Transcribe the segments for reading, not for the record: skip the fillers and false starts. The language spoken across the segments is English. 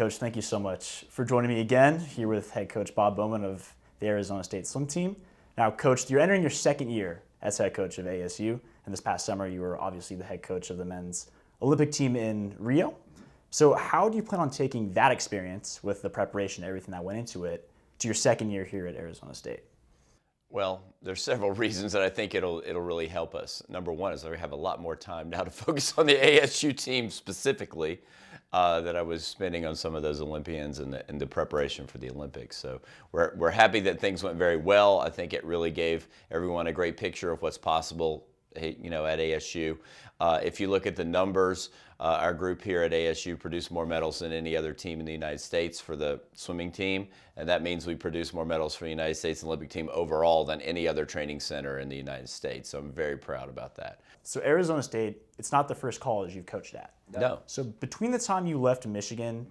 Coach, thank you so much for joining me again here with head coach Bob Bowman of the Arizona State swim team. Now, Coach, you're entering your second year as head coach of ASU, and this past summer you were obviously the head coach of the men's Olympic team in Rio. So how do you plan on taking that experience with the preparation and everything that went into it to your second year here at Arizona State? Well, there's several reasons that I think it'll really help us. Number one is that we have a lot more time now to focus on the ASU team specifically that I was spending on some of those Olympians and the preparation for the Olympics. So we're happy that things went very well. I think it really gave everyone a great picture of what's possible, at ASU. If you look at the numbers, our group here at ASU produced more medals than any other team in the United States for the swimming team, and that means we produce more medals for the United States Olympic team overall than any other training center in the United States. So I'm very proud about that. So Arizona State, it's not the first college you've coached at. No. So between the time you left Michigan,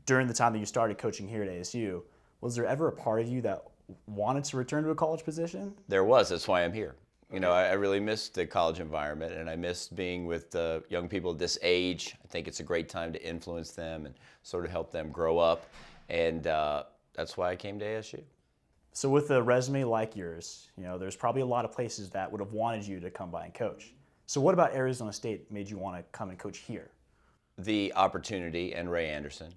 during the time that you started coaching here at ASU, was there ever a part of you that wanted to return to a college position? There was. That's why I'm here. I really missed the college environment, and I missed being with young people this age. I think it's a great time to influence them and sort of help them grow up, and that's why I came to ASU. So with a resume like yours, there's probably a lot of places that would have wanted you to come by and coach. So what about Arizona State made you want to come and coach here? The opportunity and Ray Anderson.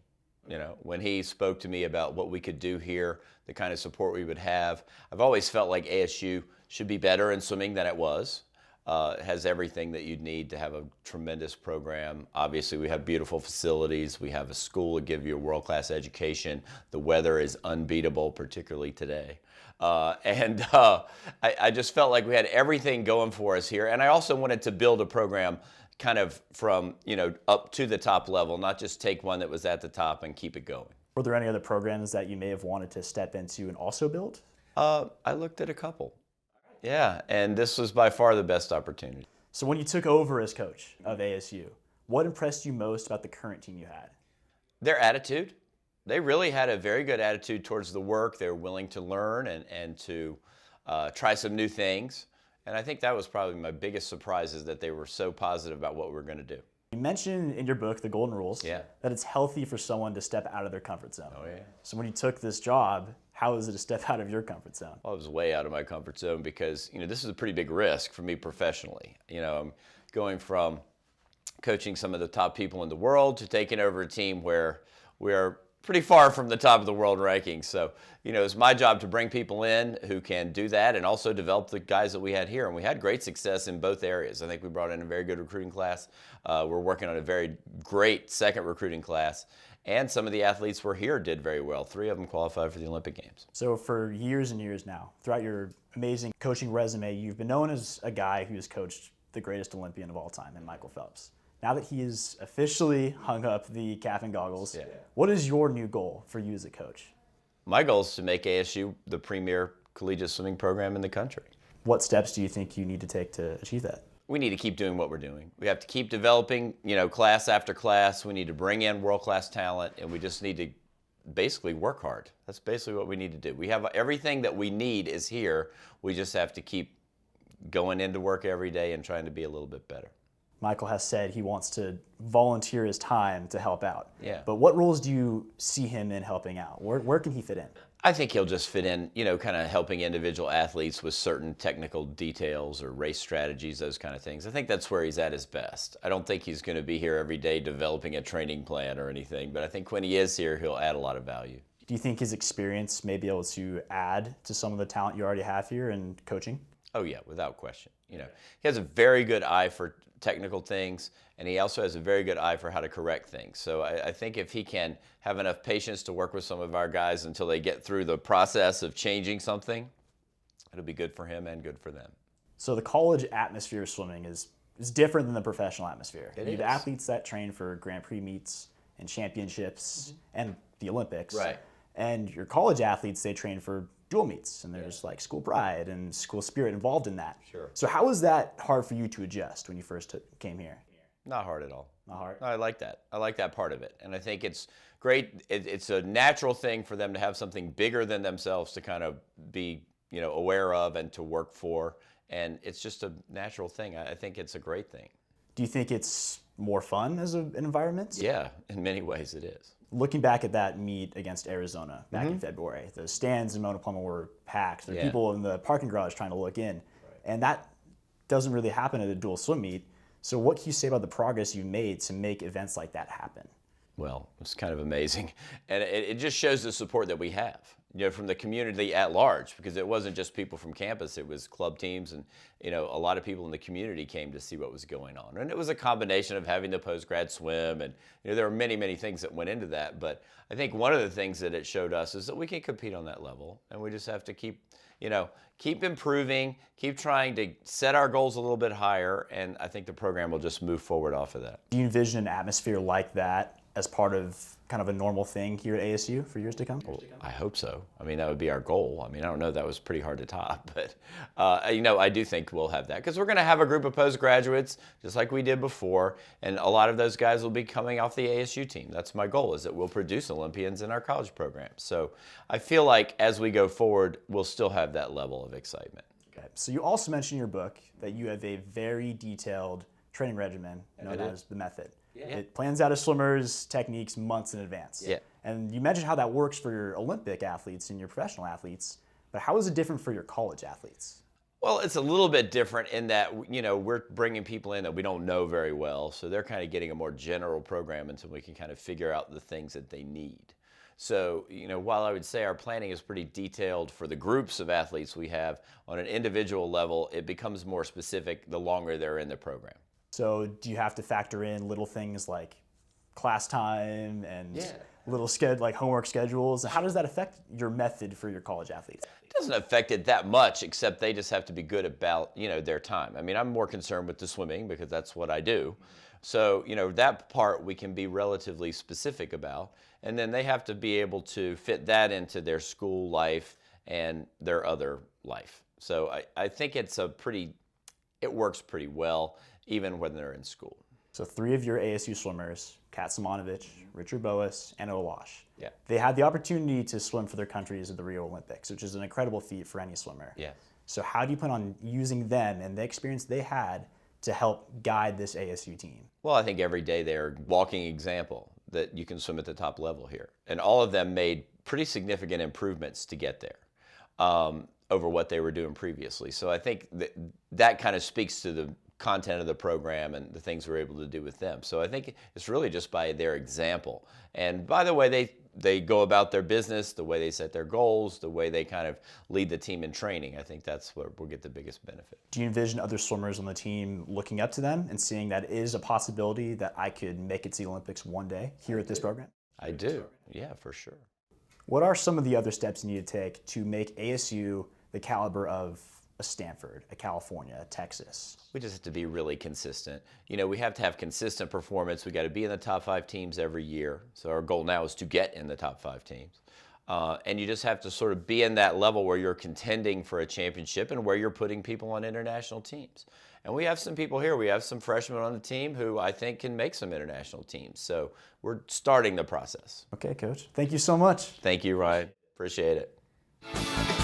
When he spoke to me about what we could do here, the kind of support we would have, I've always felt like ASU should be better in swimming than it was. It has everything that you'd need to have a tremendous program. Obviously, we have beautiful facilities. We have a school to give you a world-class education. The weather is unbeatable, particularly today. I just felt like we had everything going for us here. And I also wanted to build a program kind of from, up to the top level, not just take one that was at the top and keep it going. Were there any other programs that you may have wanted to step into and also build? I looked at a couple. Yeah, and this was by far the best opportunity. So when you took over as coach of ASU, what impressed you most about the current team you had? Their attitude. They really had a very good attitude towards the work. They were willing to learn and to try some new things. And I think that was probably my biggest surprise, is that they were so positive about what we were going to do. You mentioned in your book, The Golden Rules, Yeah. that it's healthy for someone to step out of their comfort zone. Oh, yeah. So when you took this job, how was it to step out of your comfort zone? Well, I was way out of my comfort zone because, this is a pretty big risk for me professionally. I'm going from coaching some of the top people in the world to taking over a team where we are pretty far from the top of the world rankings. So, it's my job to bring people in who can do that and also develop the guys that we had here. And we had great success in both areas. I think we brought in a very good recruiting class. We're working on a very great second recruiting class. And some of the athletes were here did very well. 3 of them qualified for the Olympic Games. So for years and years now, throughout your amazing coaching resume, you've been known as a guy who's coached the greatest Olympian of all time in Michael Phelps. Now that he has officially hung up the cap and goggles, What is your new goal for you as a coach? My goal is to make ASU the premier collegiate swimming program in the country. What steps do you think you need to take to achieve that? We need to keep doing what we're doing. We have to keep developing, class after class. We need to bring in world-class talent, and we just need to basically work hard. That's basically what we need to do. We have everything that we need is here. We just have to keep going into work every day and trying to be a little bit better. Michael has said he wants to volunteer his time to help out. Yeah. But what roles do you see him in helping out? Where can he fit in? I think he'll just fit in, kind of helping individual athletes with certain technical details or race strategies, those kind of things. I think that's where he's at his best. I don't think he's going to be here every day developing a training plan or anything, but I think when he is here, he'll add a lot of value. Do you think his experience may be able to add to some of the talent you already have here in coaching? Oh yeah, without question. He has a very good eye for technical things, and he also has a very good eye for how to correct things. So I think if he can have enough patience to work with some of our guys until they get through the process of changing something, it'll be good for him and good for them. So the college atmosphere of swimming is different than the professional atmosphere. You have athletes that train for Grand Prix meets and championships and the Olympics. Right. And your college athletes, they train for dual meets, and there's like school pride and school spirit involved in that. Sure. So how was that hard for you to adjust when you first came here? Not hard at all. Not hard? I like that. I like that part of it. And I think it's great. It's a natural thing for them to have something bigger than themselves to kind of be, aware of and to work for. And it's just a natural thing. I think it's a great thing. Do you think it's more fun as an environment? Yeah, in many ways it is. Looking back at that meet against Arizona back in February, the stands in Monopoma were packed. There were people in the parking garage trying to look in. And that doesn't really happen at a dual swim meet. So what can you say about the progress you've made to make events like that happen? Well, it's kind of amazing. And it just shows the support that we have, from the community at large, because it wasn't just people from campus, it was club teams, and, a lot of people in the community came to see what was going on. And it was a combination of having the post-grad swim, and, there were many, many things that went into that. But I think one of the things that it showed us is that we can compete on that level, and we just have to keep improving, keep trying to set our goals a little bit higher, and I think the program will just move forward off of that. Do you envision an atmosphere like that as part of kind of a normal thing here at ASU for years to come? Well, I hope so. I mean, that would be our goal. I mean, I don't know, that was pretty hard to top, but I do think we'll have that, because we're going to have a group of postgraduates just like we did before, and a lot of those guys will be coming off the ASU team. That's my goal, is that we'll produce Olympians in our college program. So I feel like as we go forward, we'll still have that level of excitement. Okay. So you also mentioned in your book that you have a very detailed training regimen known as the method. Yeah. It plans out a swimmer's techniques months in advance. Yeah. And you mentioned how that works for your Olympic athletes and your professional athletes, but how is it different for your college athletes? Well, it's a little bit different in that, we're bringing people in that we don't know very well, so they're kind of getting a more general program until we can kind of figure out the things that they need. So, while I would say our planning is pretty detailed for the groups of athletes we have, on an individual level, it becomes more specific the longer they're in the program. So do you have to factor in little things like class time and little homework schedules? How does that affect your method for your college athletes? It doesn't affect it that much, except they just have to be good about, their time. I mean, I'm more concerned with the swimming because that's what I do. So, that part we can be relatively specific about. And then they have to be able to fit that into their school life and their other life. So I think it works pretty well, even when they're in school. So 3 of your ASU swimmers, Kat Simonovich, Richard Boas, and Olash, yeah, they had the opportunity to swim for their countries at the Rio Olympics, which is an incredible feat for any swimmer. Yeah. So how do you plan on using them and the experience they had to help guide this ASU team? Well, I think every day they're a walking example that you can swim at the top level here. And all of them made pretty significant improvements to get there over what they were doing previously. So I think that kind of speaks to the content of the program and the things we're able to do with them. So I think it's really just by their example. And by the way they go about their business, the way they set their goals, the way they kind of lead the team in training, I think that's where we'll get the biggest benefit. Do you envision other swimmers on the team looking up to them and seeing that it is a possibility that I could make it to the Olympics one day here at this program? I do, yeah, for sure. What are some of the other steps you need to take to make ASU the caliber of a Stanford, a California, a Texas? We just have to be really consistent. We have to have consistent performance. We got to be in the top 5 teams every year. So our goal now is to get in the top 5 teams. And you just have to sort of be in that level where you're contending for a championship and where you're putting people on international teams. And we have some people here. We have some freshmen on the team who I think can make some international teams. So we're starting the process. Okay, Coach. Thank you so much. Thank you, Ryan. Appreciate it.